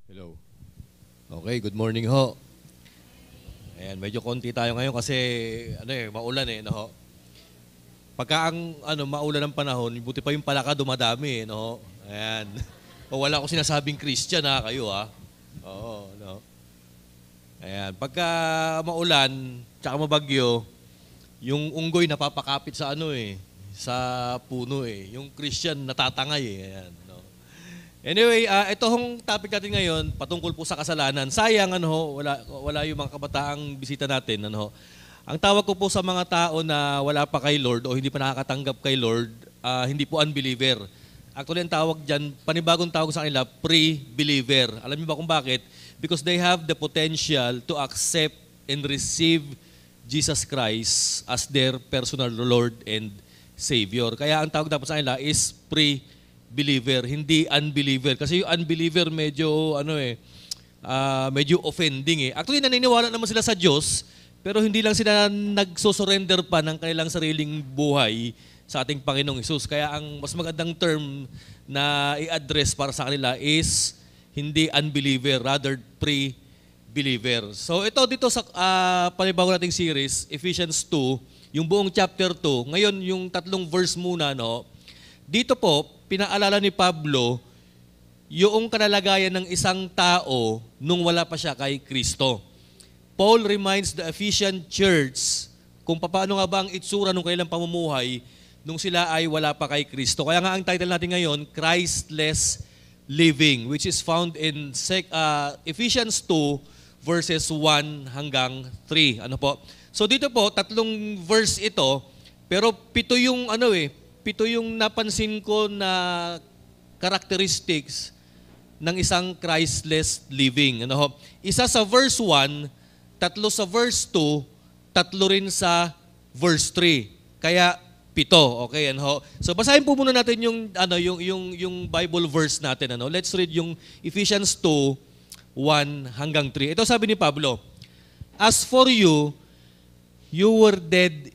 Hello. Okay, good morning ho. Ayan, medyo konti tayo ngayon kasi maulan no ho. Pagka ang maulan ng panahon, buti pa yung palaka dumadami no ho. Ayan. O wala akong sinasabing Christian ha kayo ha. Oo, no. Ayan, pagka maulan, tsaka mabagyo, yung unggoy napapakapit sa sa puno Yung Christian natatangay Ayan, no. Anyway, ito hong topic natin ngayon, patungkol po sa kasalanan. Sayang, wala yung mga kabataang bisita natin, Ang tawag ko po sa mga tao na wala pa kay Lord o hindi pa nakakatanggap kay Lord, hindi po unbeliever. Actually, ang tawag dyan, panibagong tawag sa kanila, pre-believer. Alam niyo ba kung bakit? Because they have the potential to accept and receive Jesus Christ as their personal Lord and Savior. Kaya ang tawag dapat sa kanila is pre-believer, hindi unbeliever. Kasi yung unbeliever medyo medyo offending Actually naniniwala naman sila sa Diyos, pero hindi lang sila nagso-surrender pa ng kanilang sariling buhay sa ating Panginoong Hesus. Kaya ang mas magandang term na i-address para sa kanila is hindi unbeliever, rather pre-believer. So ito dito sa panibago nating series, Ephesians 2, yung buong chapter 2. Ngayon yung tatlong verse muna Dito po, pinaalala ni Pablo yung kanalagayan ng isang tao nung wala pa siya kay Kristo. Paul reminds the Ephesian church kung paano nga ba ang itsura ng kanilang pamumuhay nung sila ay wala pa kay Kristo. Kaya nga ang title natin ngayon, Christless Living, which is found in Ephesians 2 verses 1 hanggang 3. So dito po, tatlong verse ito, pero pito yung pito yung napansin ko na characteristics ng isang Christless living. Isa sa verse 1, tatlo sa verse 2, tatlo rin sa verse 3. Kaya pito, okay? So basahin po muna natin yung Bible verse natin. Let's read yung Ephesians 2, 1 hanggang 3. Ito sabi ni Pablo, "As for you, you were dead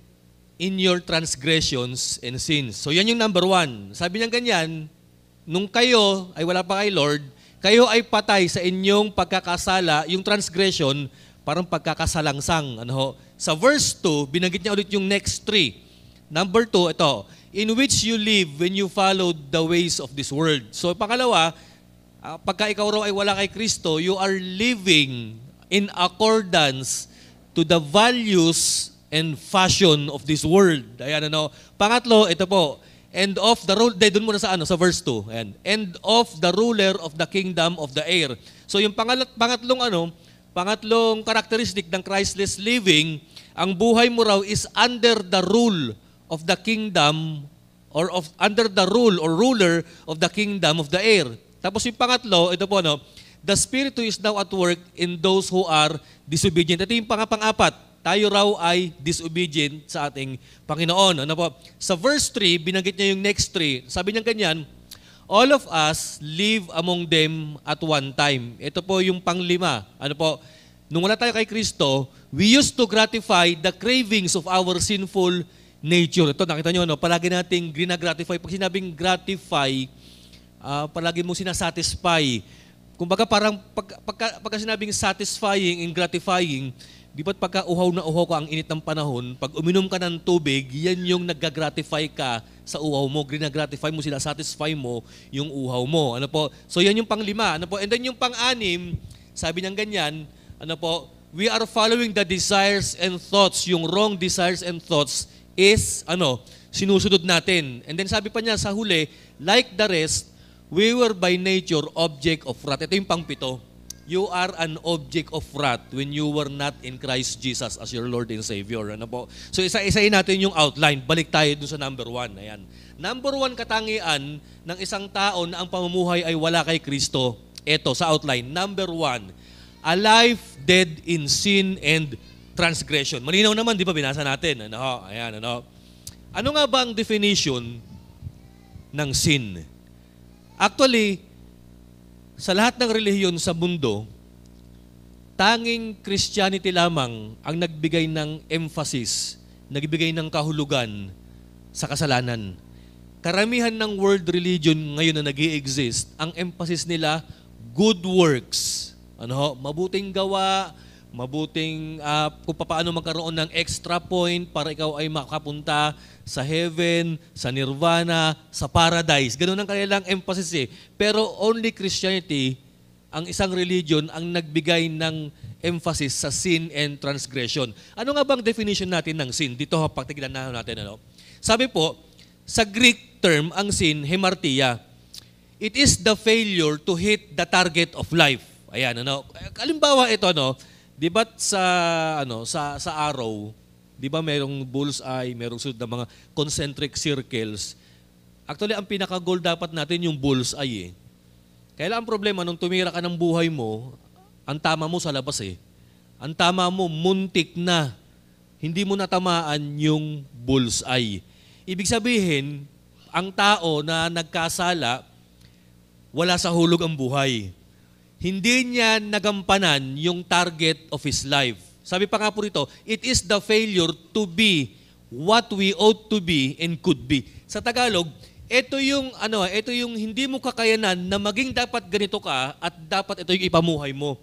in your transgressions and sins." So yan yung number 1. Sabi niya ganyan, nung kayo ay wala pa kay Lord, kayo ay patay sa inyong pagkakasala, yung transgression, parang pagkakasalangsang. Sa verse 2, binanggit niya ulit yung next 3. Number 2, ito, "In which you live when you followed the ways of this world." So pangalawa, pagka ikaw raw ay wala kay Kristo, you are living in accordance to the values and fashion of this world. Ayan, Pangatlo, ito po, "And of the rule," doon muna sa verse 2. Ayan. "And of the ruler of the kingdom of the air." So yung pangatlong characteristic ng Christless living, ang buhay mo raw is under the rule of the kingdom or under the rule or ruler of the kingdom of the air. Tapos yung pangatlo, ito po, "The Spirit who is now at work in those who are disobedient." Ito yung pang-apat. Tayo raw ay disobedient sa ating Panginoon. Sa verse 3, binanggit niya yung next 3. Sabi niya ganyan, "All of us live among them at one time." Ito po yung panglima. Nung wala tayo kay Kristo, we used to gratify the cravings of our sinful nature. Ito, nakita nyo, palagi nating ginagratify. Pag sinabing gratify, palagi mong sinasatisfy. Kumbaga parang pagka sinabing satisfying and gratifying, di ba't pagka uhaw na uhaw ka ang init ng panahon, pag uminom ka ng tubig, yan yung nag-gratify ka sa uhaw mo. Ginagratify mo sila, satisfy mo yung uhaw mo. So yan yung panglima. And then yung pang-anim, sabi niyang ganyan, "We are following the desires and thoughts." Yung wrong desires and thoughts is, sinusunod natin. And then sabi pa niya sa huli, "Like the rest, we were by nature object of wrath." Ito yung pang-pito. You are an object of wrath when you were not in Christ Jesus as your Lord and Savior. So isa-isahin natin yung outline. Balik tayo dun sa number 1. Ayan. Number 1 katangian ng isang tao na ang pamumuhay ay wala kay Kristo. Ito sa outline. Number 1, a life dead in sin and transgression. Malinaw naman, di ba? Binasa natin. Ayan. Ano nga ba ang definition ng sin? Actually, sa lahat ng relihiyon sa mundo, tanging Christianity lamang ang nagbigay ng emphasis, nagbigay ng kahulugan sa kasalanan. Karamihan ng world religion ngayon na nag-i-exist, ang emphasis nila, good works. Ano ho? Mabuting gawa, mabuting kung paano magkaroon ng extra point para ikaw ay makapunta sa heaven, sa nirvana, sa paradise. Ganun ang kanilang emphasis eh. Pero only Christianity, ang isang religion, ang nagbigay ng emphasis sa sin and transgression. Ano nga bang definition natin ng sin? Dito pagtignan natin. Ano? Sabi po, sa Greek term, ang sin, hamartia. It is the failure to hit the target of life. Ayan, ano? Halimbawa ito, ano? Di ba sa araw, di ba merong bullseye, merong sunod na mga concentric circles. Actually, ang pinaka-goal dapat natin yung bullseye eh. Kaya ang problema, nung tumira ka ng buhay mo, ang tama mo sa labas eh. Ang tama mo, muntik na. Hindi mo natamaan yung bullseye. Ibig sabihin, ang tao na nagkasala, wala sa hulog ang buhay. Hindi niya nagampanan yung target of his life. Sabi pa nga po rito, it is the failure to be what we ought to be and could be. Sa Tagalog, ito yung hindi mo kakayanan na maging dapat ganito ka at dapat ito yung ipamuhay mo.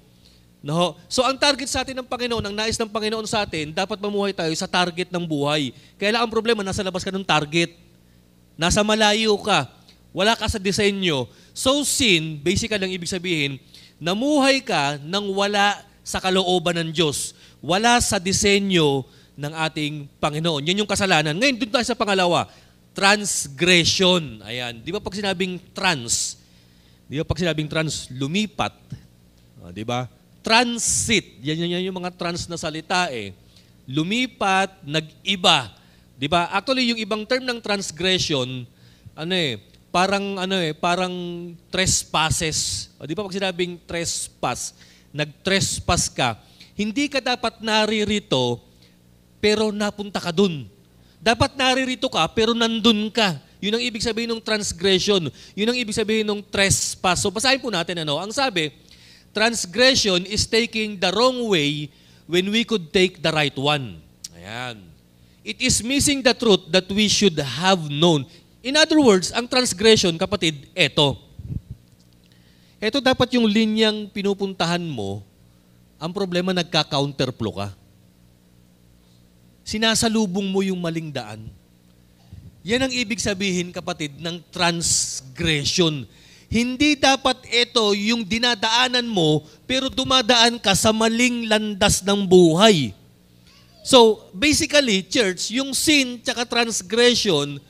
No? So ang target sa atin ng Panginoon, ang nais ng Panginoon sa atin, dapat mamuhay tayo sa target ng buhay. Kaya lang ang problema, nasa labas ka ng target. Nasa malayo ka. Wala ka sa disenyo. So sin, basically ang ibig sabihin, namuhay ka nang wala sa kalooban ng Diyos. Wala sa disenyo ng ating Panginoon. Yan yung kasalanan. Ngayon, dun tayo sa pangalawa, transgression. Ayan. Di ba pag sinabing trans, lumipat. Di ba? Transit. Yan yung mga trans na salita eh. Lumipat, nag-iba. Di ba? Actually, yung ibang term ng transgression, parang trespasses. Di ba pag sinabing trespass, nag-trespass ka, hindi ka dapat naririto, pero napunta ka dun. Dapat naririto ka, pero nandun ka. Yun ang ibig sabihin ng transgression. Yun ang ibig sabihin ng trespass. So basahin po natin Ang sabi, transgression is taking the wrong way when we could take the right one. Ayan. It is missing the truth that we should have known. In other words, ang transgression, kapatid, eto. Ito dapat yung linyang pinupuntahan mo, ang problema nagka-counterflow ka. Sinasalubong mo yung maling daan. Yan ang ibig sabihin, kapatid, ng transgression. Hindi dapat ito yung dinadaanan mo, pero dumadaan ka sa maling landas ng buhay. So, basically, church, yung sin tsaka transgression,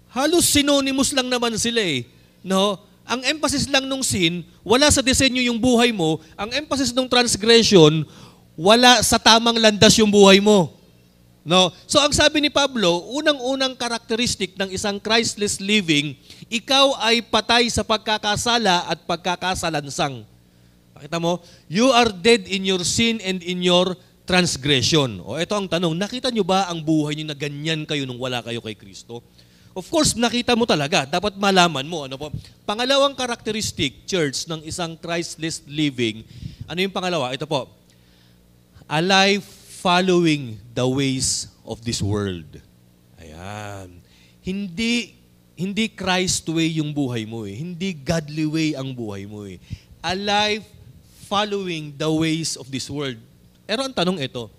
halos synonymous lang naman sila eh. No? Ang emphasis lang nung sin, wala sa disenyo yung buhay mo. Ang emphasis ng transgression, wala sa tamang landas yung buhay mo. No? So ang sabi ni Pablo, unang-unang karakteristik ng isang Christless living, ikaw ay patay sa pagkakasala at pagkakasalansang. Pakita mo, you are dead in your sin and in your transgression. O ito ang tanong, nakita nyo ba ang buhay nyo na ganyan kayo nung wala kayo kay Kristo? Of course, nakita mo talaga. Dapat malaman mo. Ano po? Pangalawang karakteristik, church, ng isang Christless living, ano yung pangalawa? Ito po. A life following the ways of this world. Ayan. Hindi Christ way yung buhay mo eh. Hindi godly way ang buhay mo eh. A life following the ways of this world. Pero ang tanong ito,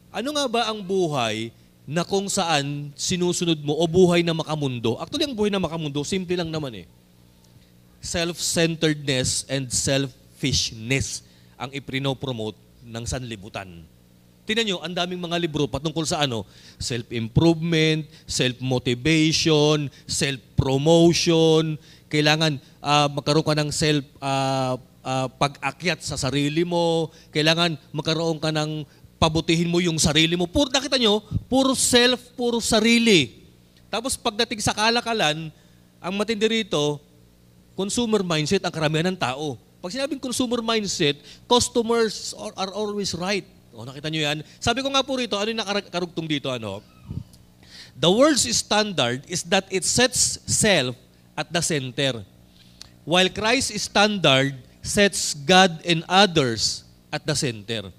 ano nga ba ang buhay na kung saan sinusunod mo o buhay na makamundo? Actually, ang buhay na makamundo, simple lang naman eh. Self-centeredness and selfishness ang ipinopromote ng sanlibutan. Tingnan nyo, ang daming mga libro patungkol sa self-improvement, self-motivation, self-promotion. Kailangan magkaroon ka ng pag-akyat sa sarili mo. Kailangan magkaroon ka ng pabutihin mo yung sarili mo. Nakita nyo, puro self, puro sarili. Tapos pagdating sa kalakalan, ang matindi rito, consumer mindset ang karamihan ng tao. Pag sinabing consumer mindset, customers are always right. O, nakita nyo yan? Sabi ko nga po rito, ano yung nakarugtong dito? The world's standard is that it sets self at the center. While Christ's standard sets God and others at the center.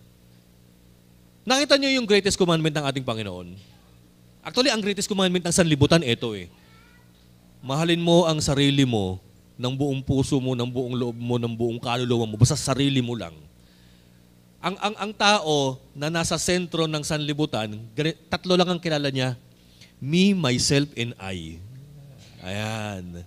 Nakita nyo yung greatest commandment ng ating Panginoon? Actually, ang greatest commandment ng sanlibutan, ito eh. Mahalin mo ang sarili mo ng buong puso mo, ng buong loob mo, ng buong kaluluwa mo, basta sarili mo lang. Ang tao na nasa sentro ng sanlibutan, tatlo lang ang kilala niya. Me, myself, and I. Ayan.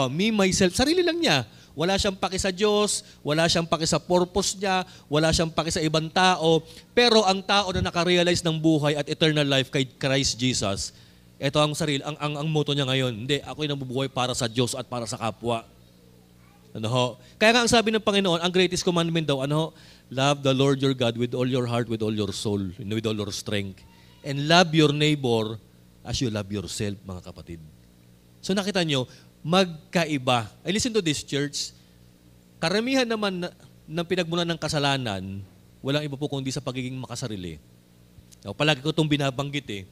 Me, myself, sarili lang niya. Wala siyang paki sa Diyos, wala siyang paki sa purpose niya, wala siyang paki sa ibang tao. Pero ang tao na nakarealize ng buhay at eternal life kay Christ Jesus, ito ang sarili, ang motto niya ngayon, hindi, ako'y nabubuhay para sa Diyos at para sa kapwa. Kaya nga ang sabi ng Panginoon, ang greatest commandment daw, love the Lord your God with all your heart, with all your soul, and with all your strength. And love your neighbor as you love yourself, mga kapatid. So nakita nyo, magkaiba. Ay, listen to this, church. Karamihan naman ng pinagmulan ng kasalanan, walang iba po kundi sa pagiging makasarili. Palagi ko itong binabanggit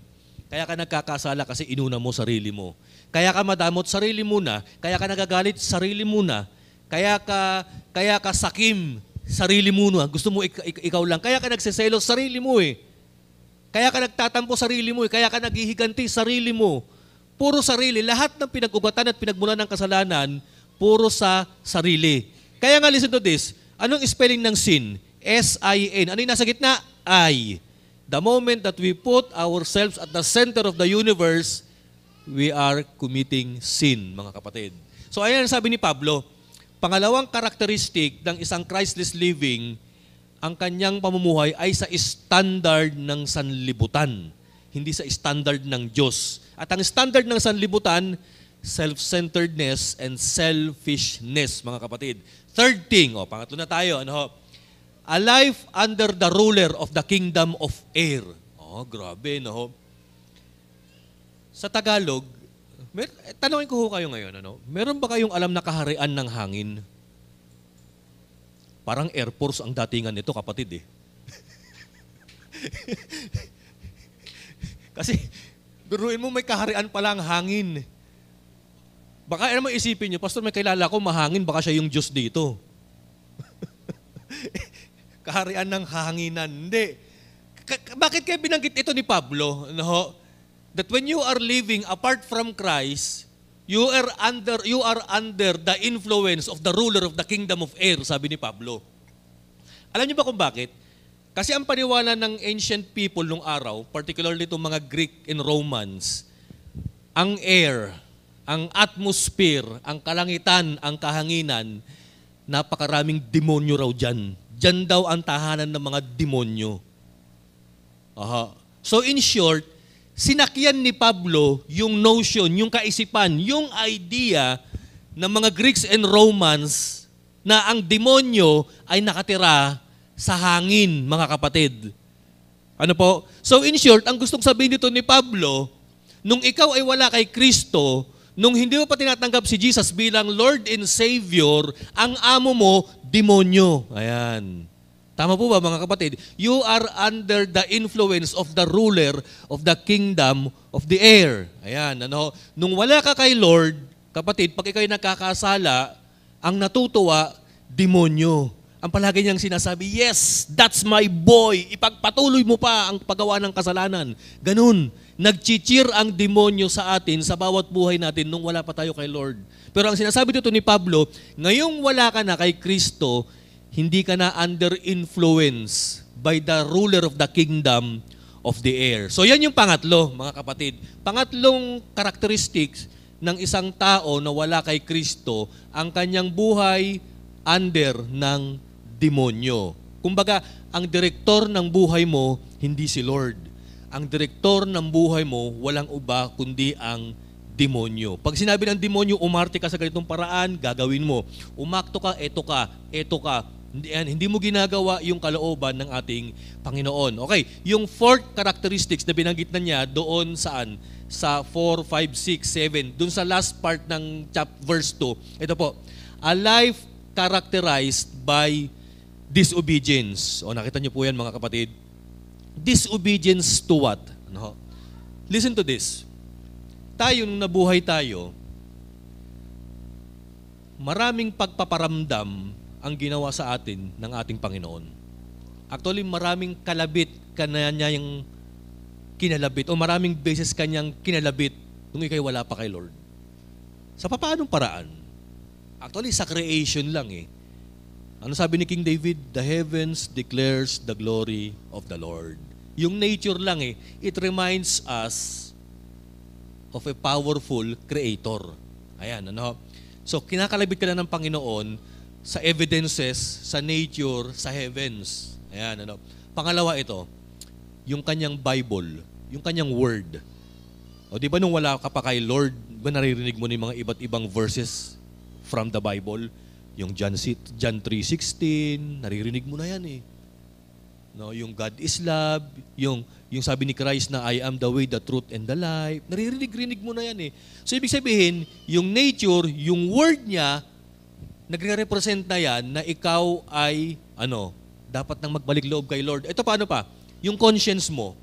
Kaya ka nagkakasala kasi inuna mo sarili mo. Kaya ka madamot sarili muna. Kaya ka nagagalit sarili muna. Kaya ka sakim sarili muna. Gusto mo ikaw lang. Kaya ka nagseselos sarili mo Kaya ka nagtatampo sarili mo Kaya ka naghihiganti sarili mo. Puro sarili. Lahat ng pinag-ugatan at pinagmulan ng kasalanan, puro sa sarili. Kaya nga, listen to this. Anong spelling ng sin? S-I-N. Ano yung nasa gitna? I. The moment that we put ourselves at the center of the universe, we are committing sin, mga kapatid. So, ayan ang sabi ni Pablo. Pangalawang karakteristik ng isang Christless living, ang kanyang pamumuhay ay sa standard ng sanlibutan, hindi sa standard ng Diyos. At ang standard ng sanlibutan, self-centeredness and selfishness, mga kapatid. Third thing, pangatlo na tayo, a life under the ruler of the kingdom of air. Grabe, Sa Tagalog, tanongin ko kayo ngayon, meron ba kayong alam na kaharian ng hangin? Parang Air Force ang datingan nito, kapatid Kasi, biruin mo may kaharian pala ang hangin. Baka mo isipin nyo, Pastor, may kilala ko mahangin, baka siya yung Diyos dito. Kaharian ng hanginan. Hindi. Bakit kaya binanggit ito ni Pablo? That when you are living apart from Christ, you are under the influence of the ruler of the kingdom of air, sabi ni Pablo. Alam niyo ba kung bakit? Kasi ang paniwala ng ancient people nung araw, particularly itong mga Greek and Romans, ang air, ang atmosphere, ang kalangitan, ang kahanginan, napakaraming demonyo raw dyan. Dyan daw ang tahanan ng mga demonyo. So in short, sinakyan ni Pablo yung notion, yung kaisipan, yung idea ng mga Greeks and Romans na ang demonyo ay nakatira sa hangin, mga kapatid. So in short, ang gustong sabihin dito ni Pablo, nung ikaw ay wala kay Kristo, nung hindi mo pa tinatanggap si Jesus bilang Lord and Savior, ang amo mo, demonyo. Ayan. Tama po ba, mga kapatid? You are under the influence of the ruler of the kingdom of the air. Ayan. Nung wala ka kay Lord, kapatid, pag ikaw'y nakakasala, ang natutuwa, demonyo. Ang palagi niyang sinasabi, yes, that's my boy. Ipagpatuloy mo pa ang paggawa ng kasalanan. Ganun. Nag-cheer ang demonyo sa atin sa bawat buhay natin nung wala pa tayo kay Lord. Pero ang sinasabi dito ni Pablo, ngayong wala ka na kay Kristo, hindi ka na under influence by the ruler of the kingdom of the air. So yan yung pangatlo, mga kapatid. Pangatlong characteristics ng isang tao na wala kay Kristo, ang kanyang buhay under ng demonyo. Kumbaga, ang direktor ng buhay mo, hindi si Lord. Ang direktor ng buhay mo, walang iba kundi ang demonyo. Pag sinabi ng demonyo, umarte ka sa ganitong paraan, gagawin mo. Umakto ka, eto ka, eto ka. Hindi mo ginagawa yung kalooban ng ating Panginoon. Okay, yung fourth characteristics na binanggit na niya doon saan? Sa 4, 5, 6, 7. Doon sa last part ng verse 2. Ito po, a life characterized by disobedience. Nakita niyo po yan, mga kapatid. Disobedience to what? Listen to this. Tayo, nung nabuhay tayo, maraming pagpaparamdam ang ginawa sa atin ng ating Panginoon. Actually, maraming kalabit kanyang kinalabit o maraming beses kanyang kinalabit nung ikay wala pa kay Lord. Sa paanong paraan? Actually, sa creation lang eh. Ano sabi ni King David? The heavens declares the glory of the Lord. Yung nature lang eh, it reminds us of a powerful creator. Ayan, ano? So, kinakalabit ka na ng Panginoon sa evidences, sa nature, sa heavens. Ayan, ano? Pangalawa ito, yung kanyang Bible, yung kanyang word. O di ba nung wala ka pa kay Lord, ba naririnig mo ni mga iba't ibang verses from the Bible? Yung John 3:16, naririnig mo na yan eh. No, yung God is love, yung sabi ni Christ na I am the way, the truth, and the life, naririnig mo na yan eh. So ibig sabihin, yung nature, yung word niya, nagre-represent na yan na ikaw ay, dapat nang magbalik loob kay Lord. Ito paano pa? Yung conscience mo.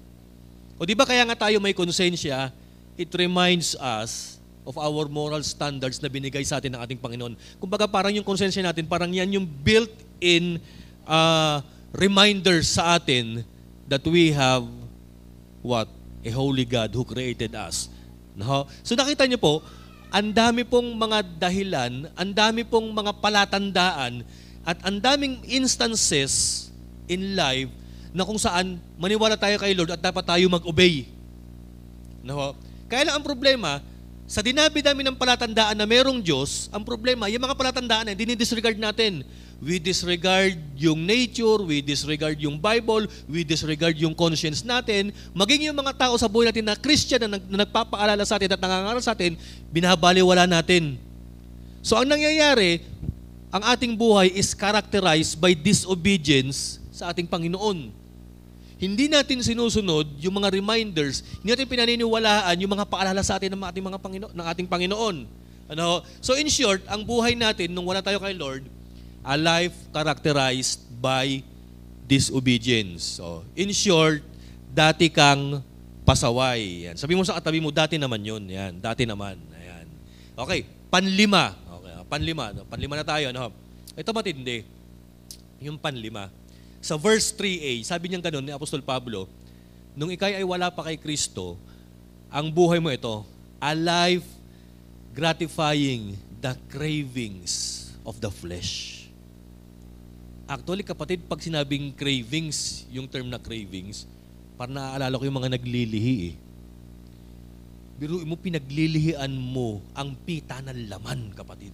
O di ba kaya nga tayo may konsensya, it reminds us of our moral standards na binigay sa atin ng ating Panginoon. Kumbaga parang yung konsensya natin, parang yan yung built-in reminders sa atin that we have what? A holy God who created us. No? So nakita niyo po, ang dami pong mga dahilan, ang dami pong mga palatandaan, at ang daming instances in life na kung saan maniwala tayo kay Lord at dapat tayo mag-obey. No? Kaya lang ang problema, sa dinabi-dami ng palatandaan na merong Diyos, ang problema, yung mga palatandaan na dinidisregard natin. We disregard yung nature, we disregard yung Bible, we disregard yung conscience natin. Maging yung mga tao sa buhay natin na Christian na nagpapaalala sa atin at nangangaral sa atin, binabaliwala natin. So ang nangyayari, ang ating buhay is characterized by disobedience sa ating Panginoon. Hindi natin sinusunod yung mga reminders, hindi natin pinaniniwalaan yung mga paalala sa atin ng ating Panginoon. Ano? So in short, ang buhay natin nung wala tayo kay Lord, a life characterized by disobedience. So, in short, dati kang pasaway. Yan. Sabi mo sa katabi mo, dati naman yun. Yan. Dati naman. Ayan. Okay, panlima. Okay, panlima. Panlima na tayo. No? Ito matindi. Yung panlima. Sa verse 3a, sabi niyang ganun ni Apostol Pablo, nung ikay ay wala pa kay Kristo, ang buhay mo ito, a life gratifying the cravings of the flesh. Actually, kapatid, pag sinabing cravings, yung term na cravings, parang naaalala ko yung mga naglilihi eh. Biruin mo, pinaglilihian mo ang pita ng laman, kapatid.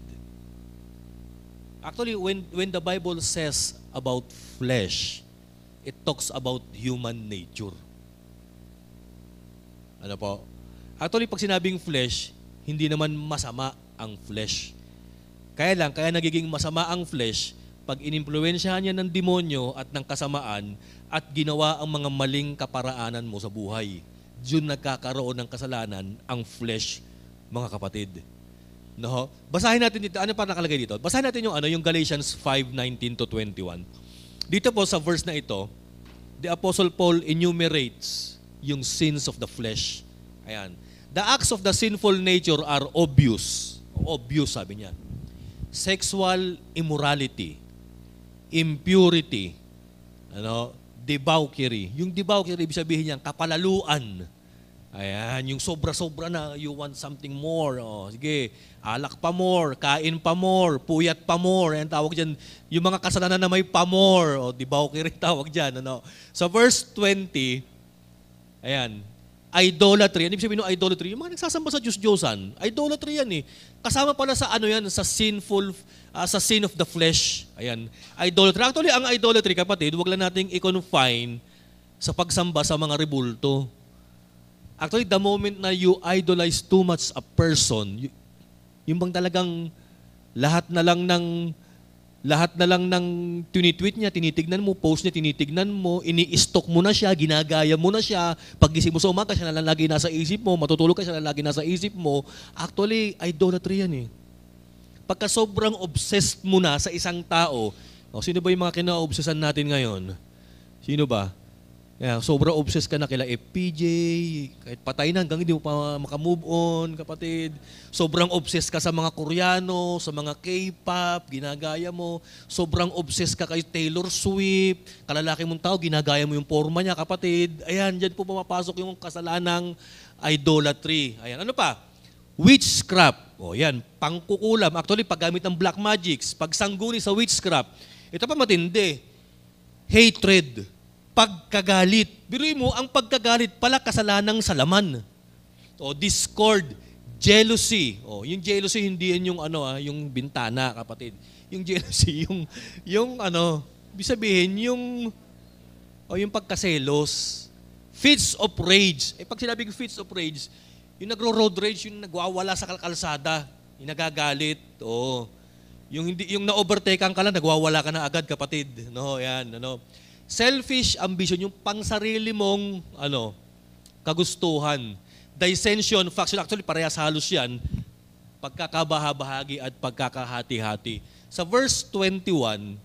Actually, when the Bible says about flesh, it talks about human nature. Ano po? Actually, pag sinabing flesh, hindi naman masama ang flesh. Kaya nagiging masama ang flesh pag inimpluwensyahan niya ng demonyo at ng kasamaan at ginawa ang mga maling kaparaanan mo sa buhay. Diyon nagkakaroon ng kasalanan ang flesh, mga kapatid. No? Basahin natin dito. Ano pa nakalagay dito? Basahin natin yung Galatians 5:19-21. Dito po sa verse na ito, the Apostle Paul enumerates yung sins of the flesh. Ayan. The acts of the sinful nature are obvious. Obvious, sabi niya. Sexual immorality, impurity, debauchery. Yung debauchery, ibig sabihin niyan, kapalaluan. Ayan, yung sobra-sobra na, you want something more. O, sige, alak pa more, kain pa more, puyat pa more. Ayan, tawag dyan, yung mga kasalanan na may pa more. O, debauchery tawag dyan. So, verse 20, ayan, idolatry. Ano ibig sabihin ng idolatry? Yung mga nagsasamba sa Diyos-Diyosan. Idolatry yan eh. Kasama pala sa sa sinful, sa sin of the flesh. Ayan. Idolatry. Actually, ang idolatry, kapatid, huwag lang nating i-confine sa pagsamba sa mga rebulto. Actually, the moment na you idolize too much a person, yung bang talagang lahat na lang ng tinitweet niya, tinitignan mo, post niya, tinitignan mo, ini-stalk mo na siya, ginagaya mo na siya, paggising mo sa umaga, siya na lang lagi nasa isip mo, matutulog ka, siya na lang lagi nasa isip mo. Actually, idolatry yan eh. Pagka sobrang obsessed mo na sa isang tao, sino ba yung mga kina-obsessan natin ngayon? Sino ba? Sobrang obsessed ka na kila FPJ, kahit patay na hanggang hindi mo pa makamove on, kapatid. Sobrang obsessed ka sa mga Koreano, sa mga K-pop, ginagaya mo. Sobrang obsessed ka kay Taylor Swift, kalalaki mong tao, ginagaya mo yung forma niya, kapatid. Ayan, dyan po pumapasok yung kasalanang idolatry. Ayan, ano pa? witchcraft. O yan, pangkukulam. Actually, paggamit ng black magics, pagsangguni sa witchcraft. Ito pa matindi. Hatred. Pagkagalit. Biruin mo, ang pagkagalit pala kasalanang sa laman. O discord, jealousy. O, yung jealousy hindi yan yung yung bintana, kapatid. Yung jealousy, yung ibig sabihin, yung pagkaselos. Fits of rage. Pag sinabi ko fits of rage, yung nagro-road rage, yung nagwawala sa kalsada, yung nagagalit. Oo. Yung na-overtakean ka lang, nagwawala ka na agad, kapatid. No, yan, Selfish ambition, yung pangsarili mong kagustuhan. Dissension, faction, actually parehas halos yan. Pagkakabahabahagi at pagkakahati-hati. Sa verse 21,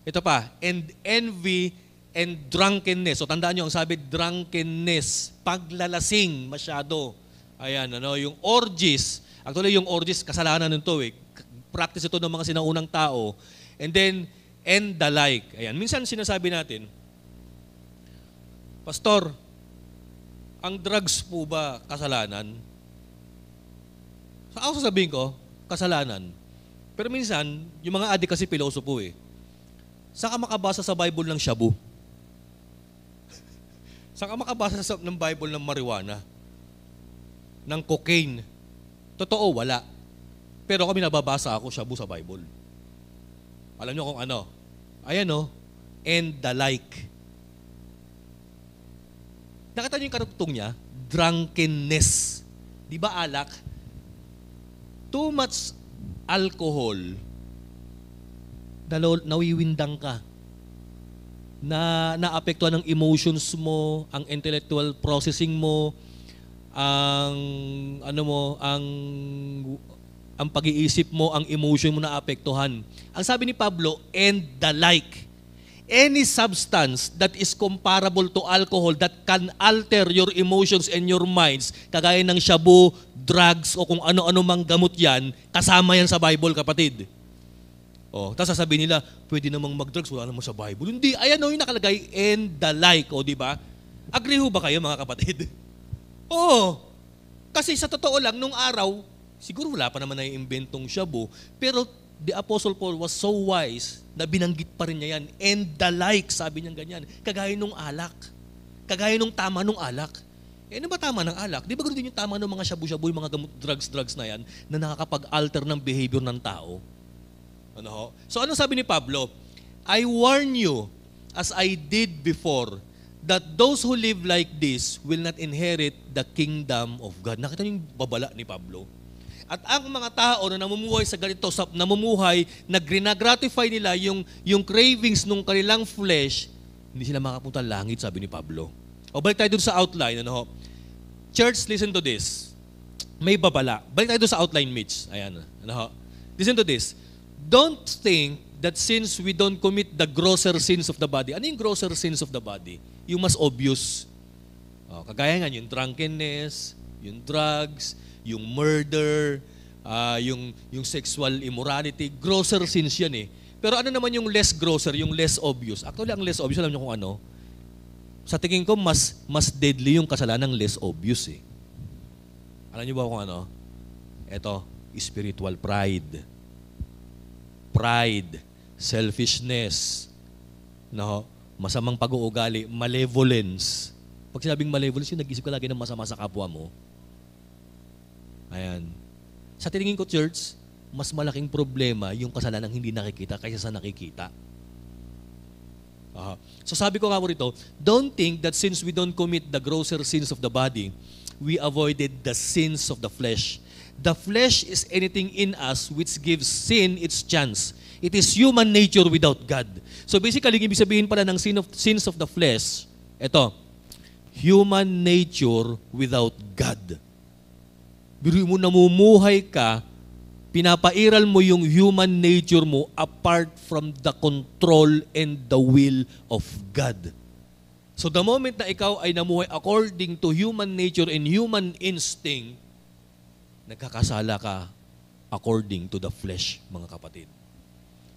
ito pa, and envy and drunkenness. So tandaan nyo, ang sabi, drunkenness, paglalasing masyado. Ayan, yung orgies. Actually, yung orgies, kasalanan nito Practice ito ng mga sinaunang tao. And then, and the like. Ayan, minsan sinasabi natin, Pastor, ang drugs po ba kasalanan? So, ako sasabihin ko, kasalanan. Pero minsan, yung mga adik kasi pilosopo Saan ka makabasa sa Bible ng shabu? Saan ka makabasa ng Bible ng marijuana? Ng cocaine? Totoo, wala. Pero kami nababasa ako shabu sa Bible. Alam niyo kung ano? Ayan and the like. Nakita niyo yung karugtong niya? Drunkenness. Di ba alak? Too much alcohol, nawiwindang ka. Naapektuhan ng emotions mo, ang intellectual processing mo, ang pag-iisip mo, ang emotion mo naapektuhan. Ang sabi ni Pablo, and the like. Any substance that is comparable to alcohol that can alter your emotions and your minds, kagaya ng shabu, drugs, o kung ano-ano mang gamot yan, kasama yan sa Bible, kapatid. Tapos sasabihin nila, pwede namang mag-drugs, wala naman sa Bible. Hindi, ayan yung nakalagay, and the like, di ba? Agree ho ba kayo, mga kapatid? Oo. Kasi sa totoo lang, nung araw, siguro wala pa naman na-inventong shabu, pero the Apostle Paul was so wise na binanggit pa rin niya yan. And the like, sabi niya ganyan. Kagaya nung alak. Kagaya nung tama nung alak. Ano ba tama ng alak? Di ba ganoon din yung tama ng mga shabu-shabu, yung mga drugs na yan, na nakakapag-alter ng behavior ng tao? So ano sabi ni Pablo? I warn you, as I did before, that those who live like this will not inherit the kingdom of God. Nakita niyo yung babala ni Pablo? At ang mga tao na namumuhay sa ganito, na grinagratify nila yung cravings ng kanilang flesh, hindi sila makapunta langit, sabi ni Pablo. Balik tayo dun sa outline. Church, listen to this. May babala. Balik tayo dun sa outline, Mitch. Ayan. Listen to this. Don't think that since we don't commit the grosser sins of the body. Ano yung grosser sins of the body? Yung mas obvious. Kagaya nga, yung drunkenness, yung drugs, yung murder, yung sexual immorality, grosser sins yan Pero ano naman yung less grosser, yung less obvious? Actually, ang less obvious, alam niyo kung ano? Sa tingin ko, mas deadly yung kasalanan less obvious Alam niyo ba kung ano? Ito, spiritual pride. Pride, selfishness, masamang pag-uugali, malevolence. Pag sinabing malevolence, yung nag-isip ka lagi ng masama sa kapwa mo. Ayan. Sa tingin ko, church, mas malaking problema yung kasalanang hindi nakikita kaysa sa nakikita. So sabi ko nga mo rito, don't think that since we don't commit the grosser sins of the body, we avoided the sins of the flesh. The flesh is anything in us which gives sin its chance. It is human nature without God. So basically, ibig sabihin pala ng sins of the flesh, ito, human nature without God. Biruin mo, namumuhay ka, pinapairal mo yung human nature mo apart from the control and the will of God. So the moment na ikaw ay namuhay according to human nature and human instinct, nagkakasala ka according to the flesh, mga kapatid.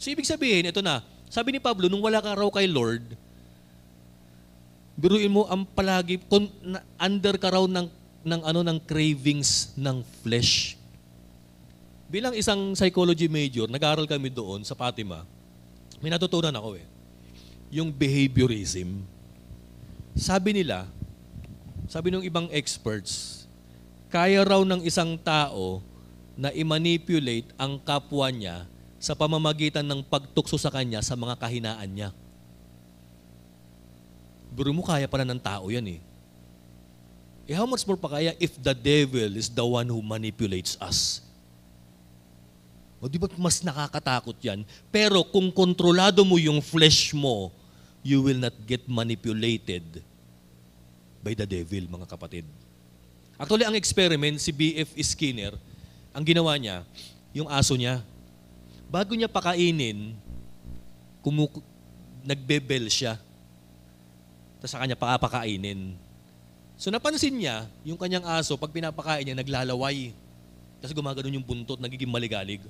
So ibig sabihin, ito na, sabi ni Pablo, nung wala ka raw kay Lord, biruin mo ang palagi, under ka raw ng cravings ng flesh. Bilang isang psychology major, nag-aaral kami doon sa Fatima, may natutunan ako yung behaviorism. Sabi nila, sabi ng ibang experts, kaya raw ng isang tao na i-manipulate ang kapwa niya sa pamamagitan ng pagtukso sa kanya sa mga kahinaan niya. Biro mo, kaya pala ng tao yan how much more pa kaya if the devil is the one who manipulates us? O di ba mas nakakatakot yan? Pero kung kontrolado mo yung flesh mo, you will not get manipulated by the devil, mga kapatid. Actually, ang experiment, si B.F. Skinner, ang ginawa niya, yung aso niya, bago niya pakainin, nagbebel siya. Tapos sa kanya pakapakainin. So napansin niya, yung kanyang aso, pag pinapakain niya, naglalaway. Tapos gumaganon yung buntot, nagiging maligalig.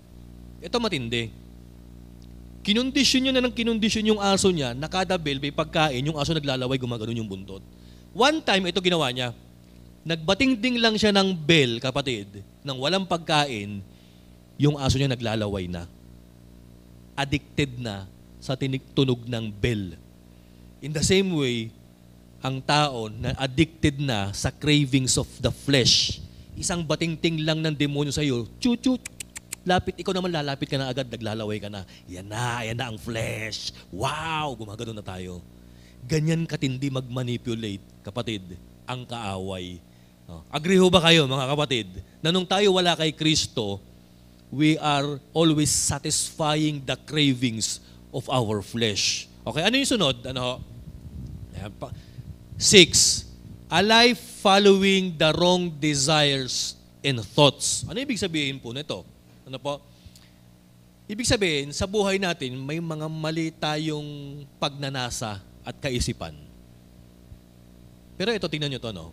Ito matindi. Kinondisyon niya na ng kinondisyon yung aso niya, na kada bell, may pagkain, yung aso naglalaway, gumaganon yung buntot. One time, ito ginawa niya. Nagbatingding lang siya ng bell, kapatid, nang walang pagkain, yung aso niya naglalaway na. Addicted na sa tunog ng bell. In the same way, ang tao na addicted na sa cravings of the flesh. Isang batingting lang ng demonyo sa iyo, lapit, ikaw naman lalapit ka na agad, naglalaway ka na. Yan na ang flesh. Wow! Gumagano na tayo. Ganyan katindi mag-manipulate, kapatid, ang kaaway. Agree ho ba kayo, mga kapatid, na nung tayo wala kay Kristo, we are always satisfying the cravings of our flesh. Okay, ano yung sunod? 6, a life following the wrong desires and thoughts. Ano ibig sabihin po nito? Ano po? Ibig sabihin, sa buhay natin, may mga mali tayong pagnanasa at kaisipan. Pero ito, tingnan nyo ito,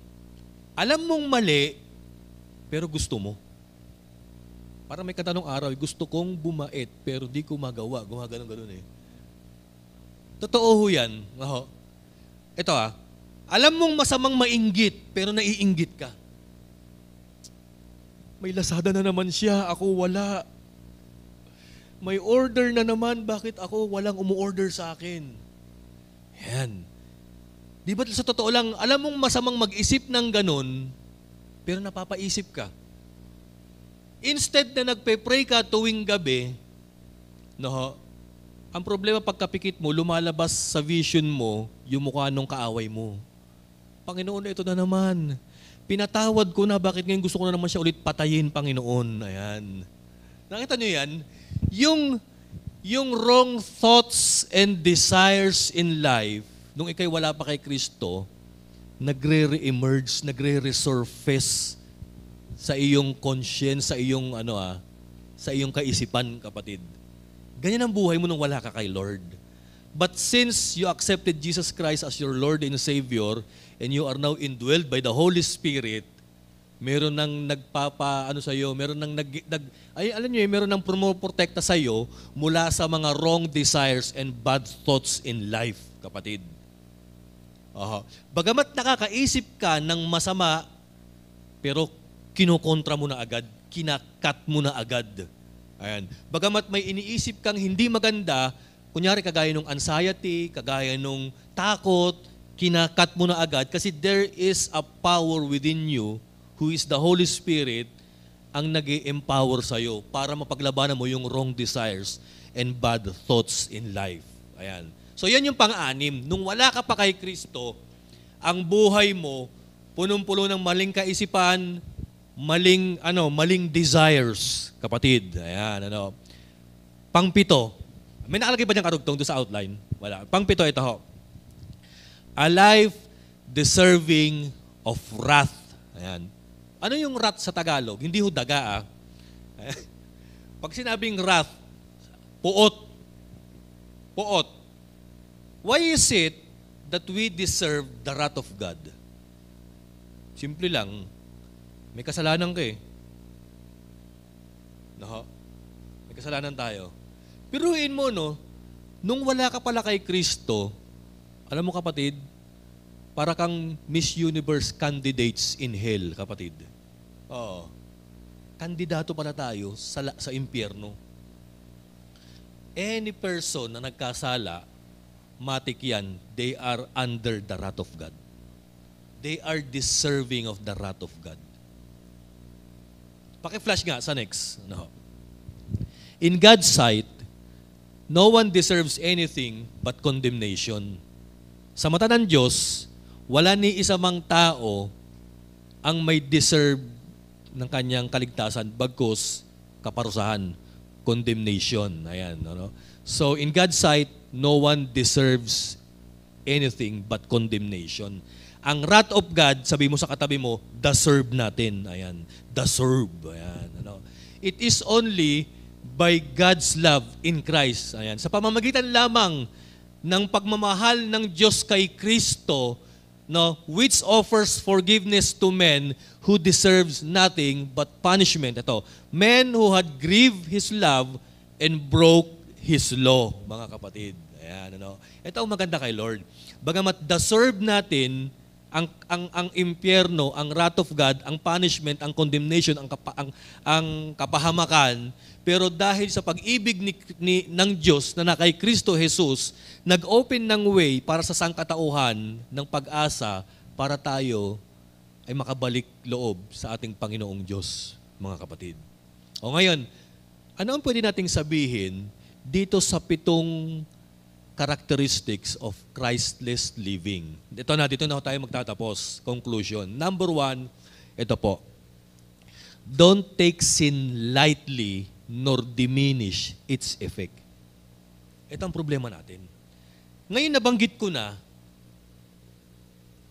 alam mong mali, pero gusto mo. Parang may katanong araw, gusto kong bumait, pero di ko magawa. Gumaganon-ganon Totoo ho yan. Ito alam mong masamang mainggit, pero naiinggit ka. May Lazada na naman siya, ako wala. May order na naman, bakit ako walang umu-order sa akin? Yan. Di ba sa totoo lang, alam mong masamang mag-isip ng ganun, pero napapaisip ka. Instead na nagpe-pray ka tuwing gabi, ang problema pagkapikit mo, lumalabas sa vision mo yung mukha nung kaaway mo. Panginoon, ito na naman. Pinatawad ko na, bakit ngayon gusto ko na naman siya ulit patayin, Panginoon? Ayan. Nakita niyo yan? Yung wrong thoughts and desires in life, nung ikay wala pa kay Kristo, nagre-re-emerge, nagre-resurface sa iyong conscience, sa iyong sa iyong kaisipan, kapatid. Ganyan ang buhay mo nung wala ka kay Lord. But since you accepted Jesus Christ as your Lord and Savior, and you are now indwelled by the Holy Spirit, meron nang meron nang promoprotekta sa iyo mula sa mga wrong desires and bad thoughts in life, kapatid. Bagamat nakakaisip ka ng masama, pero kinukontra mo na agad, kinakat mo na agad. Ayan. Bagamat may iniisip kang hindi maganda, kunyari kagaya ng anxiety, kagaya ng takot, kinakat mo na agad kasi there is a power within you who is the Holy Spirit ang nag-i-empower sa'yo para mapaglabanan mo yung wrong desires and bad thoughts in life. Ayan. So yan yung pang-anim. Nung wala ka pa kay Kristo, ang buhay mo punong-puno ng maling kaisipan, maling desires, kapatid. Ayan, Pang-7. May nakalagay ba diyang karugtong doon sa outline? Wala. Pang-7 ito ho. A life deserving of wrath. Ayan. Ano yung wrath sa Tagalog? Hindi ho daga, Pag sinabing wrath, puot. Puot. Why is it that we deserve the wrath of God? Simple lang. May kasalanan ka May kasalanan tayo. Piruin mo, nung wala ka pala kay Kristo, alam mo kapatid, para kang Miss Universe candidates in hell, kapatid. Oo. kandidato pala tayo sa impyerno. Any person na nagkasala, matik yan, they are under the wrath of God. They are deserving of the wrath of God. Paki-flash nga sa next. No. In God's sight, no one deserves anything but condemnation. Sa mata ng Diyos, wala ni isa mang tao ang may deserve ng kanyang kaligtasan bagkus kaparusahan, condemnation. Ayan, no? So in God's sight, no one deserves anything but condemnation. Ang wrath of God, sabi mo sa katabi mo, deserve natin. Ayan, deserve. Ayan, ano? It is only by God's love in Christ. Ayan, sa pamamagitan lamang ng pagmamahal ng Diyos kay Kristo, no, which offers forgiveness to men who deserves nothing but punishment. Ito, men who had grieved His love and broke His law, mga kapatid. Ayan, ano. Ito ang maganda kay Lord. Bagamat deserve natin ang impyerno, ang wrath of God, ang punishment, ang condemnation, ang kapahamakan, pero dahil sa pag-ibig ng Diyos na kay Kristo Jesus, nag-open ng way para sa sangkatauhan ng pag-asa para tayo ay makabalik loob sa ating Panginoong Diyos, mga kapatid. O ngayon, ano ang pwede nating sabihin dito sa 7 characteristics of Christless living? Dito na tayo magtatapos. Conclusion. Number 1, ito po. Don't take sin lightly nor diminish its effect. Ito ang problema natin. Ngayon nabanggit ko na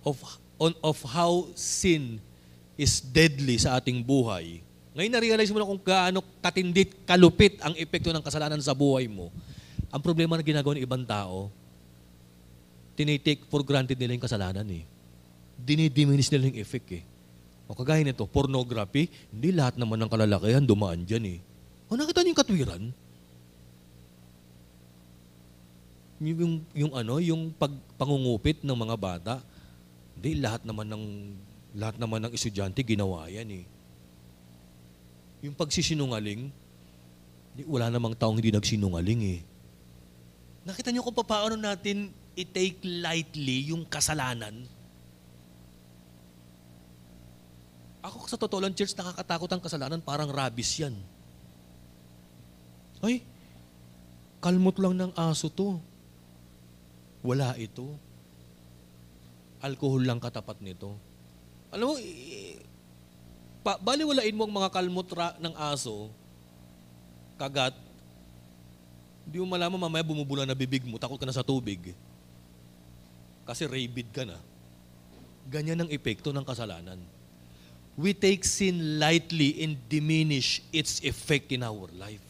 of how sin is deadly sa ating buhay. Ngayon na-realize mo na kung gaano katindit, kalupit ang epekto ng kasalanan sa buhay mo. Ang problema na ginagawa ng ibang tao, tinitake for granted nila yung kasalanan eh. Dinidiminis nila yung effect eh. O kagaya nito, pornography, hindi lahat naman ng kalalakihan dumaan dyan eh. O nakita niyo yung katwiran? Yung pangungupit ng mga bata, hindi lahat naman ng estudyante ginawa yan eh. Yung pagsisinungaling, wala namang taong hindi nagsinungaling eh. Nakita niyo kung paano natin i-take lightly yung kasalanan? Ako sa totoo lang, church, nakakatakot ang kasalanan, parang rabies yan. Ay, kalmot lang ng aso to. Wala ito. Alcohol lang katapat nito. Alam mo, baliwalain mo ang mga kalmot ng aso, kagat, hindi mo malaman mamaya bumubula na bibig mo, takot ka na sa tubig. Kasi rabid ka na. Ganyan ang epekto ng kasalanan. We take sin lightly and diminish its effect in our life.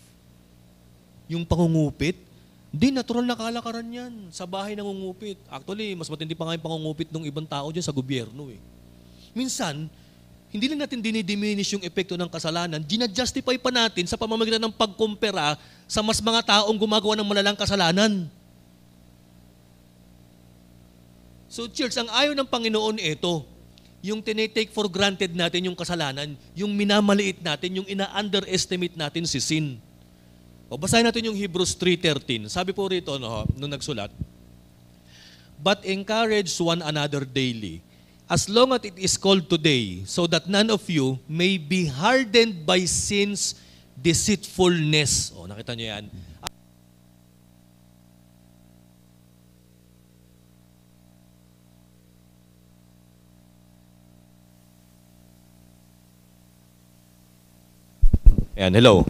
Yung pangungupit, di natural na kalakaran yan. Sa bahay nangungupit. Actually, mas matindi pa nga yung pangungupit ng ibang tao dyan sa gobyerno eh. Minsan, hindi lang natin dinidiminish yung epekto ng kasalanan, ginajustify pa natin sa pamamagitan ng pagkumpara sa mas mga taong gumagawa ng malalang kasalanan. So church, ang ayaw ng Panginoon ito, yung tinitake for granted natin yung kasalanan, yung minamaliit natin, yung ina-underestimate natin si sin. O basahin natin yung Hebrews 3:13. Sabi po rito, nung nagsulat, but encourage one another daily, as long as it is called today, so that none of you may be hardened by sin's deceitfulness. O, nakita niyo yan? Ayan, hello.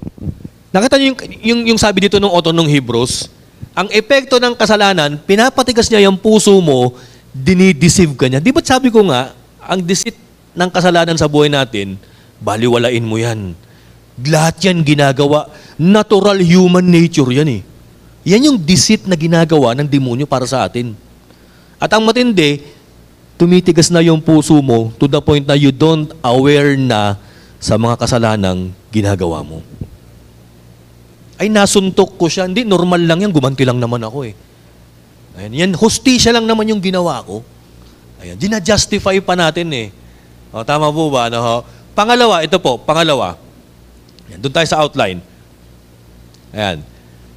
Nakita niyo yung sabi dito ng author ng Hebrews, ang epekto ng kasalanan, pinapatigas niya yung puso mo, dinideceive ka niya. Di ba't sabi ko nga, ang deceit ng kasalanan sa buhay natin, baliwalain mo yan. Lahat yan ginagawa. Natural human nature yan eh. Yan yung deceit na ginagawa ng demonyo para sa atin. At ang matindi, tumitigas na yung puso mo to the point na you don't aware na sa mga kasalanang ginagawa mo. Ay, nasuntok ko siya. Hindi, normal lang yan. Gumanti lang naman ako eh. Ayan, yan, hustisya lang naman yung ginawa ko. Ayan, ginajustify pa natin eh. O, tama po ba? Ano, ho? Pangalawa, ito po, pangalawa. Yan, doon tayo sa outline. Ayan.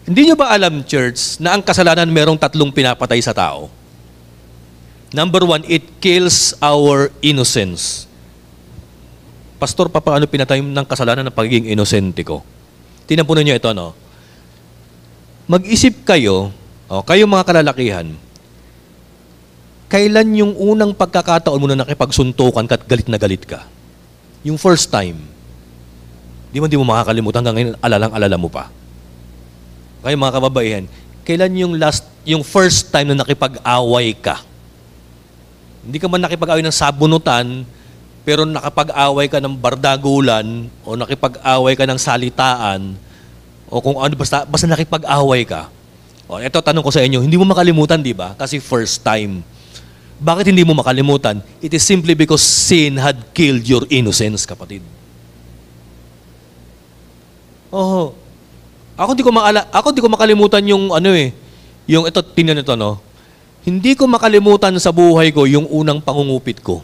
Hindi nyo ba alam, church, na ang kasalanan merong tatlong pinapatay sa tao? Number one, it kills our innocence. Pastor, paano pinatay ng kasalanan ng pagiging inosente ko? Tingnan po ninyo ito, no? Mag-isip kayo, kayo mga kalalakihan, kailan yung unang pagkakataon mo na nakipagsuntukan ka at galit na galit ka? Yung first time. Di mo makakalimutan hanggang ngayon, alalang-alala mo pa. Kayo mga kababaihan, kailan yung first time na nakipag-away ka? Hindi ka man nakipag-away ng sabunutan, pero nakapag-away ka ng bardagulan, o nakipag-away ka ng salitaan, o kung ano, basta nakipag-away ka. O, ito, tanong ko sa inyo, hindi mo makalimutan, di ba? Kasi first time. Bakit hindi mo makalimutan? It is simply because sin had killed your innocence, kapatid. Oh, ako di ko makalimutan yung yung ito, tingnan nito, no? Hindi ko makalimutan sa buhay ko yung unang pangungupit ko.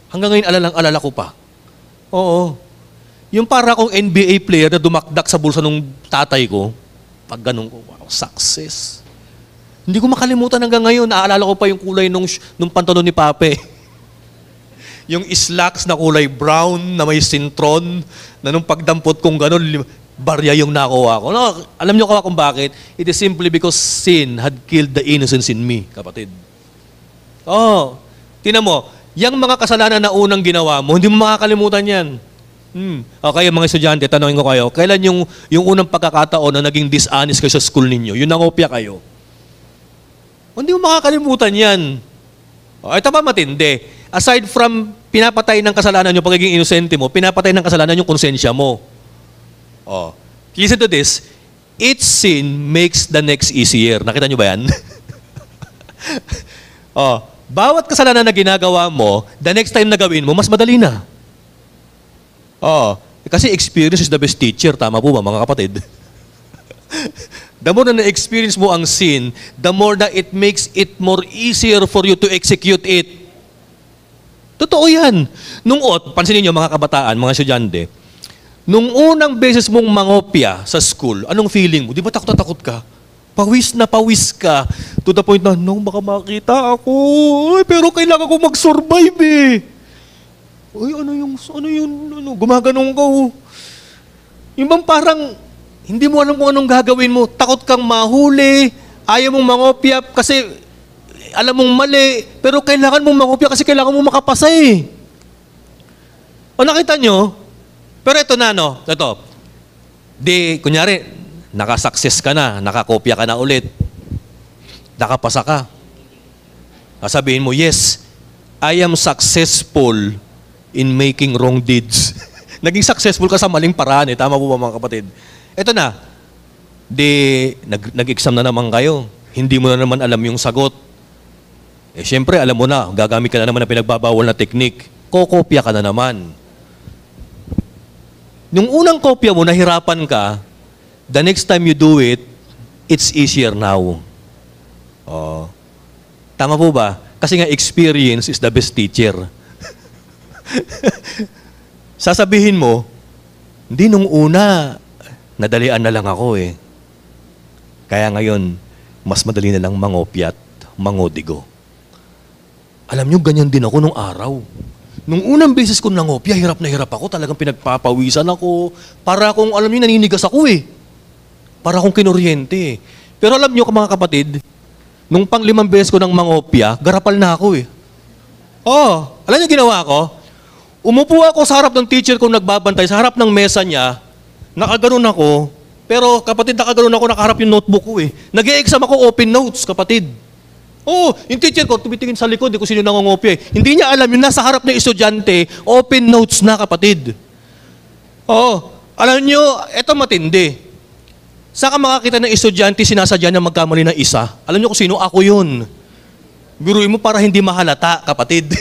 Hanggang ngayon, alalang-alala ko pa. Oo. Yung para akong NBA player na dumakdak sa bulsa ng tatay ko, pag ganun ko, wow, success. Hindi ko makalimutan hanggang ngayon, naaalala ko pa yung kulay nung pantalon ni Pape. Yung slacks na kulay brown, na may sintron, na nung pagdampot kong gano'n, barya yung nakuha ko. No, alam niyo kung bakit? It is simply because sin had killed the innocence in me, kapatid. Oh, tingnan mo, yung mga kasalanan na unang ginawa mo, hindi mo makakalimutan yan. Okay, mga estudyante, tanongin ko kayo, kailan yung unang pagkakataon na naging dishonest kayo sa school ninyo? Yung nangopya kayo? Hindi mo makakalimutan yan. Ito ba matindi? Aside from pinapatay ng kasalanan yung pagiging inosente mo, pinapatay ng kasalanan yung konsensya mo. Listen to this. Each sin makes the next easier. Nakita nyo ba yan? Bawat kasalanan na ginagawa mo, the next time na gawin mo, mas madali na. Kasi experience is the best teacher. Tama po ba, mga kapatid? The more na na-experience mo ang sin, the more that it makes it more easier for you to execute it. Totoo yan. Pansinin niyo mga kabataan, mga estudyante, nung unang beses mong mangopya sa school, anong feeling mo? Di ba takot na takot ka? Pawis na pawis ka. To the point na, no, baka makita ako. Ay, pero kailangan ko mag-survive eh. Uy, gumaganong ka. Yung bang parang, hindi mo alam kung anong gagawin mo. Takot kang mahuli. Ayaw mong mangopya kasi alam mong mali. Pero kailangan mong mangopya kasi kailangan mong makapasa eh. Nakita nyo? Pero ito na, ito. Kunyari, nakasuccess ka na, nakakopya ka na ulit. Nakapasa ka. Sabihin mo, yes, I am successful in making wrong deeds. Naging successful ka sa maling paraan eh. Tama po ba mga kapatid? Ito na, nag-exam na naman kayo. Hindi mo na naman alam yung sagot. Siyempre, alam mo na, gagamit ka na naman ng pinagbabawal na teknik. Kokopya ka na naman. Nung unang kopya mo, nahirapan ka, the next time you do it, it's easier now. Tama po ba? Kasi nga experience is the best teacher. Sasabihin mo, hindi nung una, nadalian na lang ako eh. Kaya ngayon, mas madali na lang mangopya at mangodigo. Alam nyo, ganyan din ako nung araw. Nung unang beses ko nangopya, hirap na hirap ako. Talagang pinagpapawisan ako. Para akong, alam niyo, naninigas ako eh. Para akong kinuryente eh. Pero alam niyo, mga kapatid, nung pang 5 beses ko nang mangopya, garapal na ako eh. Alam niyo ginawa ko? Umupo ako sa harap ng teacher kong nagbabantay, sa harap ng mesa niya, nakaganon ako, pero kapatid, nakaganon ako, nakaharap yung notebook ko eh. Nag-e-exam ako open notes, kapatid. Yung teacher ko, tumitingin sa likod, kung sino nangongopya eh. Hindi niya alam, yung nasa harap ng estudyante, open notes na, kapatid. Alam niyo, eto matindi. Saan ka makakita ng estudyante, sinasadya na magkamali ng isa? Alam niyo kung sino? Ako yun. Biruin mo para hindi mahalata, kapatid.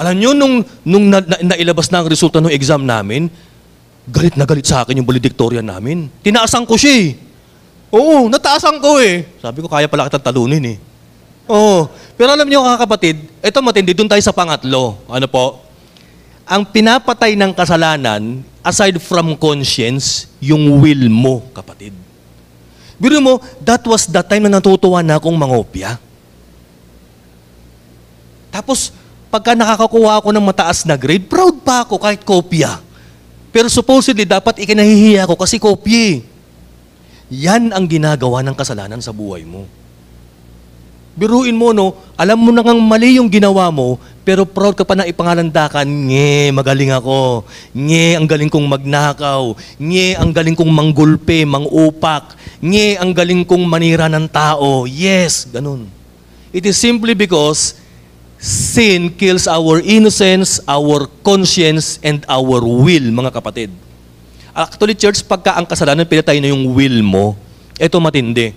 Alam niyo, nung nailabas na ang resulta ng exam namin, galit na galit sa akin yung valedictorian namin. Tinaasan ko siya eh. Nataasan ko eh. Sabi ko, kaya pala kitang talunin eh. Pero alam niyo mga kapatid, ito matindi, doon tayo sa pangatlo. Ano po? Ang pinapatay ng kasalanan aside from conscience, yung will mo, kapatid. Biro mo, that was the time na natutuwa na akong mangopya. Tapos, pagka nakakakuha ako ng mataas na grade, proud pa ako kahit kopya. Pero supposedly, dapat ikinahihiya ako kasi kopya. Yan ang ginagawa ng kasalanan sa buhay mo. Biruin mo, no? Alam mo na ngang mali yung ginawa mo, pero proud ka pa na ipangalandakan, magaling ako. Ang galing kong magnakaw. Ang galing kong manggulpe, mangupak. Ang galing kong manira ng tao. Yes, ganun. It is simply because sin kills our innocence, our conscience, and our will, mga kapatid. Actually, church, pagka ang kasalanan, pinatay na yung will mo, ito matindi.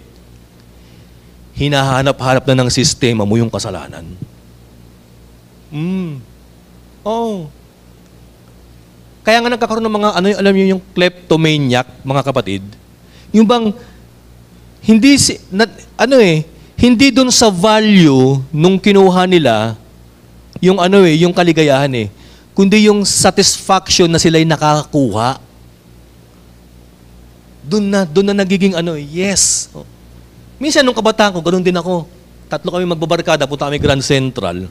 Hinahanap-hanap na ng sistema mo yung kasalanan. Kaya nga nagkakaroon ng mga, alam niyo yung kleptomaniac, mga kapatid, yung bang, hindi dun sa value nung kinuha nila, yung yung kaligayahan kundi yung satisfaction na sila'y nakakakuha. Doon na nagiging yes. Minsan nung kabataan ko, ganoon din ako. 3 kami magbabarkada, punta kami Grand Central.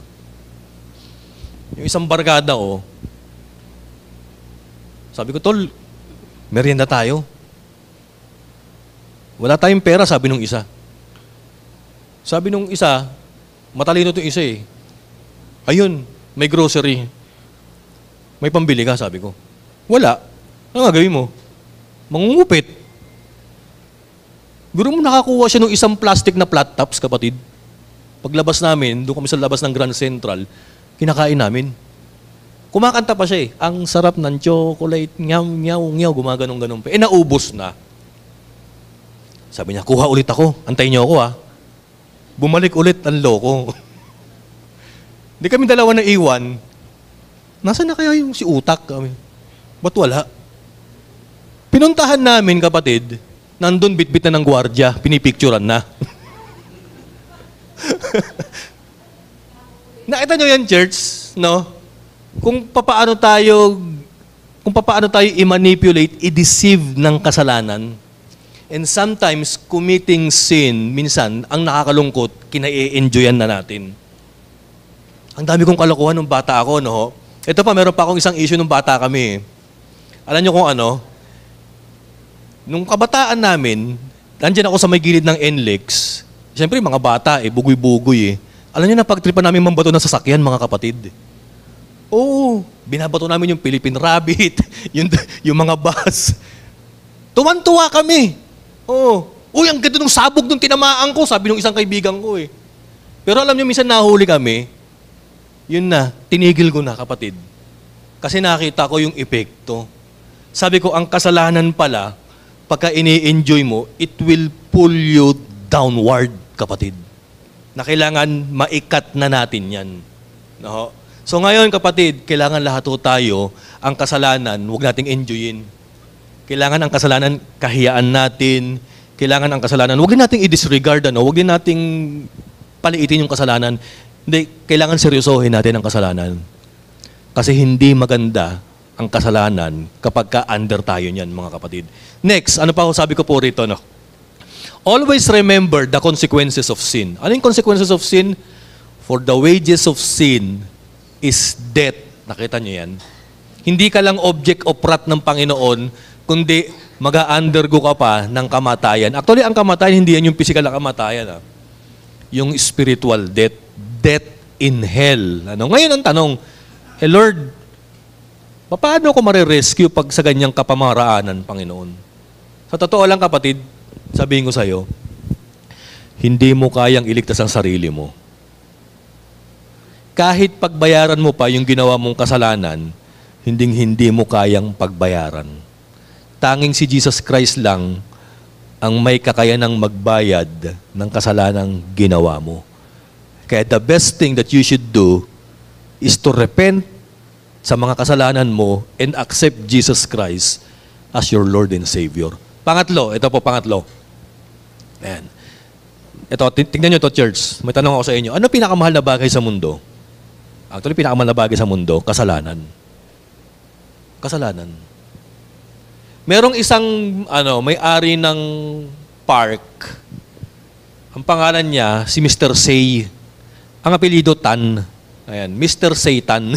Yung isang barkada ko, sabi ko, tol, merienda tayo. Wala tayong pera, sabi nung isa. Sabi nung isa, matalino itong isa Ayun, may grocery. May pambili ka, sabi ko. Wala. Ano nga gawin mo? Mangungupit. Guro mo nakakuha siya ng isang plastic na flat tops, kapatid. Paglabas namin, doon kami sa labas ng Grand Central, kinakain namin. Kumakanta pa siya Ang sarap ng chocolate, nyaw, nyaw, nyaw, gumaganong-ganong pa. Naubos na. Sabi niya, kuha ulit ako. Antayin niyo ako Bumalik ulit ang loko. Hindi kami dalawa na iwan. Nasaan na kaya yung si utak kami? Ba't wala? Pinuntahan namin, kapatid, nandun bitbit na ng gwardya, pinipicturan na. Nakita nyo yan, church? No? Kung papaano tayo i-manipulate, i-deceive ng kasalanan. And sometimes, committing sin, minsan, ang nakakalungkot, kina-enjoyan na natin. Ang dami kong kalokohan nung bata ako, no? Ito pa, meron pa akong isang issue nung bata kami. Alam nyo kung nung kabataan namin, nandiyan ako sa may gilid ng NLEX. Siyempre, mga bata, bugoy-bugoy Alam niyo na, pagtripan namin mambato ng sasakyan, mga kapatid. Oo, binabato namin yung Philippine Rabbit, yung mga bus. Tuwan-tuwa kami. Oo. Uy, ang ganda ng sabog nung tinamaan ko, sabi nung isang kaibigan ko Pero alam niyo, minsan nahuli kami, yun na, tinigil ko na, kapatid. Kasi nakita ko yung epekto. Sabi ko, ang kasalanan pala, pagka ini-enjoy mo, it will pull you downward, kapatid. Na kailangan maikat na natin yan. No? So ngayon, kapatid, kailangan lahat tayo, ang kasalanan, huwag nating enjoyin. Kailangan ang kasalanan, kahiyaan natin. Kailangan ang kasalanan, huwag din nating i-disregard, huwag din nating paliitin yung kasalanan. Hindi, kailangan seryosohin natin ang kasalanan. Kasi hindi maganda ang kasalanan kapag ka-under tayo niyan, mga kapatid. Next, ano pa sabi ko po rito, Always remember the consequences of sin. Ano yung consequences of sin? For the wages of sin is death. Nakita niyo yan? Hindi ka lang object of wrath ng Panginoon, kundi mag-undergo ka pa ng kamatayan. Actually, ang kamatayan, hindi yan yung physical na kamatayan. Yung spiritual death. Death in hell. Ngayon ang tanong, Lord, paano ko marirescue pag sa ganyang kapamaraanan, Panginoon? Sa totoo lang, kapatid, sabihin ko sa'yo, hindi mo kayang iligtas ang sarili mo. Kahit pagbayaran mo pa yung ginawa mong kasalanan, hindi mo kayang pagbayaran. Tanging si Jesus Christ lang ang may kakayanang magbayad ng kasalanang ginawa mo. Kaya the best thing that you should do is to repent sa mga kasalanan mo and accept Jesus Christ as your Lord and Savior. Pangatlo, ito po pangatlo. Ayan. Ito, tingnan nyo ito, church. May tanong ako sa inyo. Ano pinakamahal na bagay sa mundo? Actually, pinakamahal na bagay sa mundo, kasalanan. Kasalanan. Merong isang, may-ari ng park. Ang pangalan niya, si Mr. Say. Ang apelido Tan. Ayan, Mr. Satan.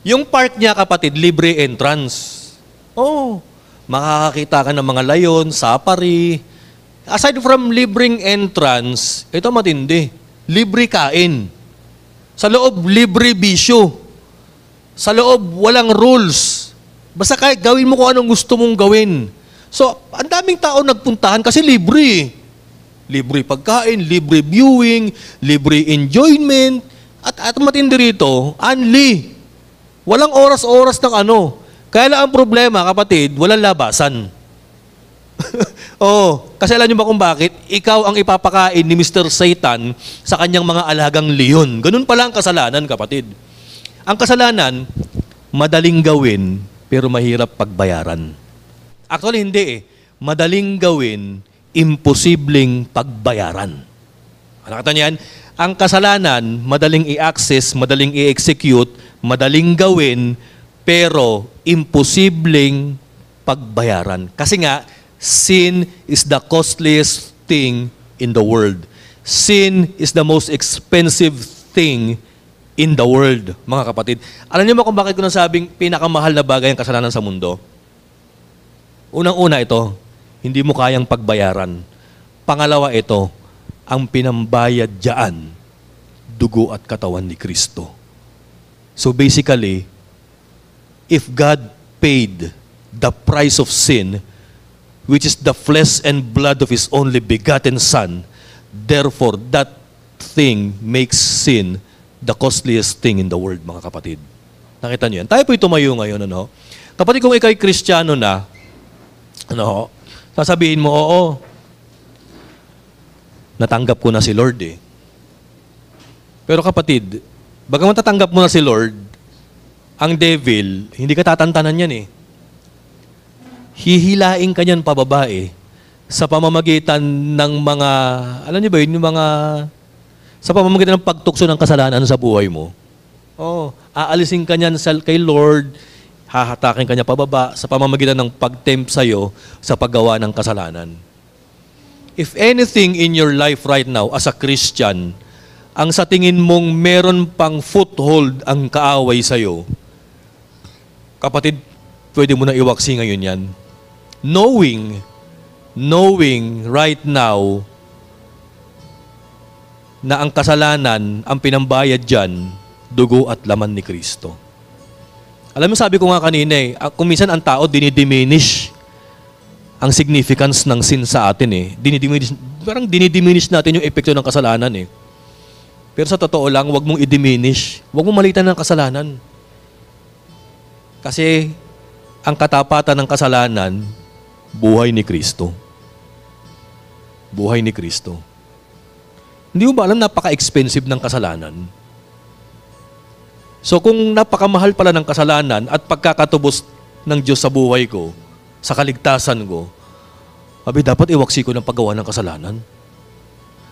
Yung park niya, kapatid, libre entrance. Oh, makakakita ka ng mga layon, safari. Aside from libreng entrance, ito matindi. Libre kain. Sa loob, libre bisyo. Sa loob, walang rules. Basta kahit gawin mo kung anong gusto mong gawin. So, ang daming tao nagpuntahan kasi libre. Libre pagkain, libre viewing, libre enjoyment. At matindi rito, unli. Walang oras-oras ng ano. Kaya lang ang problema, kapatid, walang labasan. Kasi alam niyo ba kung bakit? Ikaw ang ipapakain ni Mr. Satan sa kanyang mga alagang leon. Ganun pala ang kasalanan, kapatid. Ang kasalanan, madaling gawin, pero mahirap pagbayaran. Actually, hindi eh. Madaling gawin, imposibleng pagbayaran. Nakita niyan? Ang kasalanan, madaling i-access, madaling i-execute, madaling gawin, pero imposibleng pagbayaran. Kasi nga, sin is the costliest thing in the world. Sin is the most expensive thing in the world, mga kapatid. Alam niyo ba kung bakit ko nasabing pinakamahal na bagay ang kasalanan sa mundo? Unang-una ito, hindi mo kayang pagbayaran. Pangalawa ito, ang pinambayad dyan, dugo at katawan ni Kristo. So basically, if God paid the price of sin, which is the flesh and blood of His only begotten Son, therefore that thing makes sin the costliest thing in the world, mga kapatid. Nakita niyo yan? Tayo po'y tumayo ngayon, ano? Kapatid, kung ikaw'y Kristiyano na, sasabihin mo, oo, natanggap ko na si Lord eh. Pero kapatid, bagaman tatanggap mo na si Lord, ang devil, hindi ka tatantanan yan eh. Hihilain ka niyan pababa eh, sa pamamagitan ng mga, alam niyo ba yun, yung mga, sa pamamagitan ng pagtukso ng kasalanan sa buhay mo. Aalisin ka niyan kay Lord, hahatakin ka niya pababa sa pamamagitan ng pag-tempt sa'yo sa paggawa ng kasalanan. If anything in your life right now as a Christian, ang sa tingin mong meron pang foothold ang kaaway sa'yo, kapatid, pwede mo na iwaksi ngayon yan. Knowing right now na ang kasalanan, ang pinambayad dyan, dugo at laman ni Kristo. Alam mo, sabi ko nga kanina eh, kung minsan ang tao dinidiminish ang significance ng sin sa atin eh. Dinidiminish natin yung epekto ng kasalanan eh. Pero sa totoo lang, huwag mong i-diminish. Huwag mong malitan ng kasalanan. Kasi ang katapatan ng kasalanan, buhay ni Kristo. Buhay ni Kristo. Hindi mo ba alam, napaka-expensive ng kasalanan? So kung napakamahal pala ng kasalanan at pagkakatubos ng Diyos sa buhay ko, sa kaligtasan ko, dapat iwaksi ko ng paggawa ng kasalanan.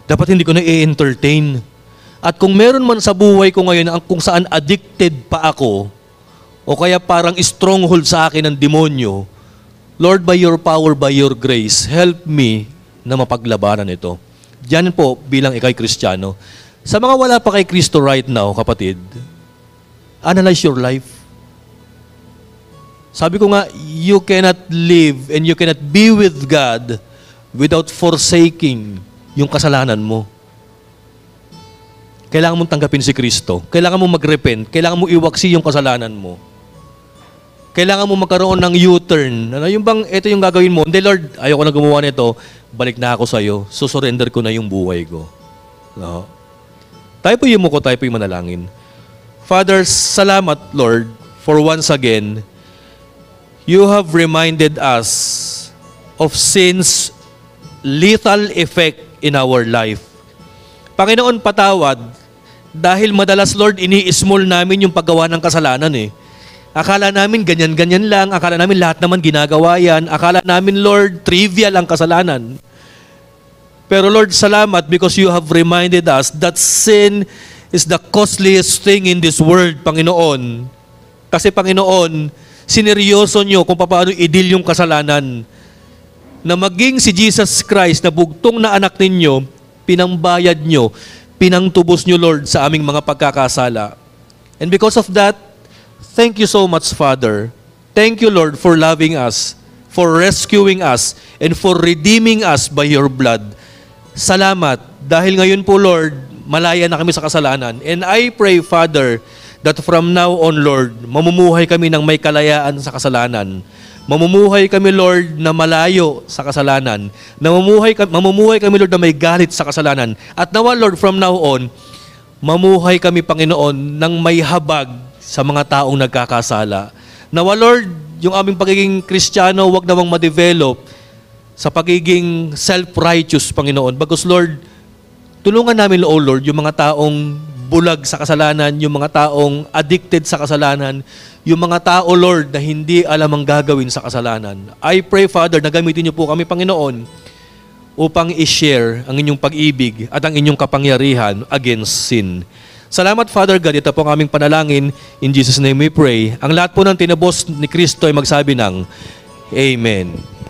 Dapat hindi ko na i-entertain. At kung meron man sa buhay ko ngayon kung saan addicted pa ako, o kaya parang stronghold sa akin ng demonyo, Lord, by your power, by your grace, help me na mapaglabanan ito. Diyan po bilang ikay Kristiyano. Sa mga wala pa kay Kristo right now, kapatid, analyze your life. Sabi ko nga, you cannot live and you cannot be with God without forsaking yung kasalanan mo. Kailangan mong tanggapin si Kristo. Kailangan mong mag-repent. Kailangan mong iwaksi yung kasalanan mo. Kailangan mong magkaroon ng U-turn. Yung bang, ito yung gagawin mo. Hindi, Lord, ayoko na gumawa nito. Balik na ako sa'yo. Susurrender ko na yung buhay ko. No? Tayo po yung muko, tayo po yung manalangin. Father, salamat, Lord, for once again, you have reminded us of sin's lethal effect in our life. Panginoon, patawad, dahil madalas, Lord, ini-small namin yung paggawa ng kasalanan eh. Akala namin ganyan-ganyan lang, akala namin lahat naman ginagawa yan, akala namin, Lord, trivial ang kasalanan. Pero Lord, salamat because you have reminded us that sin is the costliest thing in this world, Panginoon. Kasi Panginoon, sineryoso nyo kung paano i-deal yung kasalanan. Na maging si Jesus Christ na bugtong na anak ninyo, pinangbayad nyo, pinangtubos nyo, Lord, sa aming mga pagkakasala. And because of that, thank you so much, Father. Thank you, Lord, for loving us, for rescuing us, and for redeeming us by your blood. Salamat. Dahil ngayon po, Lord, malaya na kami sa kasalanan. And I pray, Father, that from now on, Lord, mamumuhay kami ng may kalayaan sa kasalanan. Mamumuhay kami, Lord, na malayo sa kasalanan. Mamumuhay kami, Lord, na may galit sa kasalanan. At nawa, Lord, from now on, mamuhay kami, Panginoon, ng may habag sa mga taong nagkakasala. Nawa, Lord, yung aming pagiging Kristiyano, wag namang ma-develop sa pagiging self-righteous, Panginoon. Bagkus, Lord, tulungan namin, O Lord, yung mga taong bulag sa kasalanan, yung mga taong addicted sa kasalanan, yung mga tao, Lord, na hindi alam ang gagawin sa kasalanan. I pray, Father, na gamitin niyo po kami, Panginoon, upang i-share ang inyong pag-ibig at ang inyong kapangyarihan against sin. Salamat, Father God. Ito po ang aming panalangin. In Jesus' name we pray. Ang lahat po ng tinubos ni Kristo ay magsabi ng Amen.